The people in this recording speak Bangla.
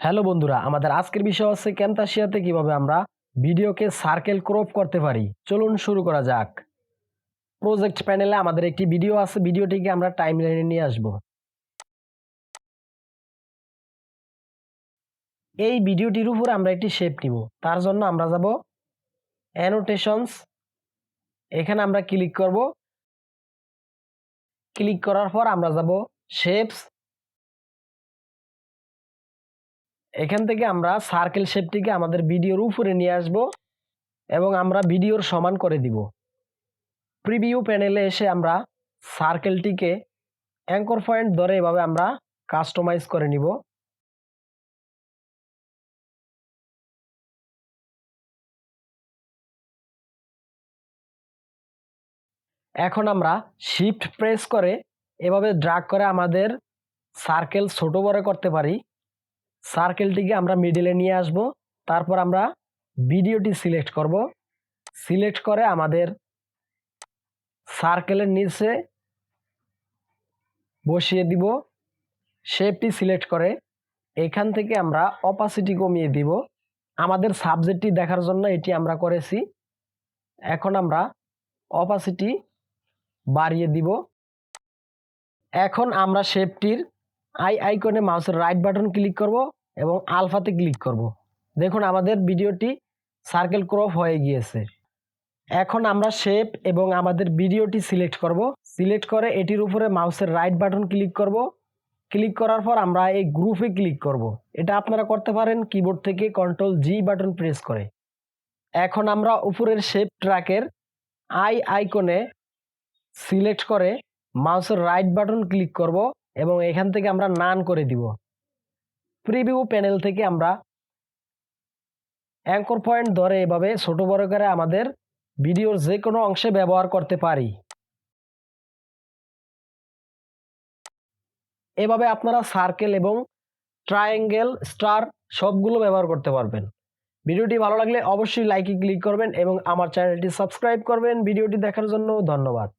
হ্যালো বন্ধুরা, আমাদের আজকের বিষয় হচ্ছে ক্যামতাসিয়াতে কিভাবে আমরা ভিডিওকে সার্কেল ক্রপ করতে পারি। চলুন শুরু করা যাক। প্রজেক্ট প্যানেলে আমাদের একটি ভিডিও আছে, ভিডিওটিকে আমরা টাইমলাইনে নিয়ে আসব। এই ভিডিওটির উপরে আমরা একটি শেপ নিব। তার জন্য আমরা যাব অ্যানোটেশনস, এখানে আমরা ক্লিক করব। ক্লিক করার পর আমরা যাব শেপস, এখান থেকে আমরা সার্কেল শেপটিকে আমাদের ভিডিওর উপরে নিয়ে আসব এবং আমরা ভিডিওর সমান করে দিব। প্রিভিউ প্যানেলে এসে আমরা সার্কেলটিকে অ্যাঙ্কর পয়েন্ট ধরে এভাবে আমরা কাস্টমাইজ করে নিব। এখন আমরা শিফট প্রেস করে এভাবে ড্র্যাগ করে আমাদের সার্কেল ছোট বড় করতে পারি। সার্কেলটিকে আমরা মিডলে নিয়ে আসব, তারপর আমরা ভিডিওটি সিলেক্ট করব। সিলেক্ট করে আমাদের সার্কেলের নিচে বসিয়ে দিব। শেপটি সিলেক্ট করে এখান থেকে আমরা অপাসিটি কমিয়ে দিব। আমাদের সাবজেক্টটি দেখার জন্য এটি আমরা করেছি। এখন আমরা অপাসিটি বাড়িয়ে দিব। এখন আমরা শেপটির আইকনে মাউসের রাইট বাটন ক্লিক করব এবং আলফাতে ক্লিক করব। দেখুন আমাদের ভিডিওটি সার্কেল ক্রপ হয়ে গিয়েছে। এখন আমরা শেপ এবং আমাদের ভিডিওটি সিলেক্ট করব। সিলেক্ট করে এটির উপরে মাউসের রাইট বাটন ক্লিক করব। ক্লিক করার পর আমরা এই গ্রুপে ক্লিক করব। এটা আপনারা করতে পারেন কিবোর্ড থেকে Ctrl+G বাটন প্রেস করে। এখন আমরা উপরের শেপ ট্র্যাকের আইকনে সিলেক্ট করে মাউসের রাইট বাটন ক্লিক করব এবং এখান থেকে আমরা নান করে দিব। প্রিভিউ প্যানেল থেকে আমরা অ্যাঙ্কর পয়েন্ট ধরে এভাবে ছোট বড় করে আমাদের ভিডিওর যে কোনো অংশে ব্যবহার করতে পারি। এভাবে আপনারা সার্কেল এবং ট্রায়াঙ্গেল, স্টার সবগুলো ব্যবহার করতে পারবেন। ভিডিওটি ভালো লাগলে অবশ্যই লাইকে ক্লিক করবেন এবং আমার চ্যানেলটি সাবস্ক্রাইব করবেন। ভিডিওটি দেখার জন্য ধন্যবাদ।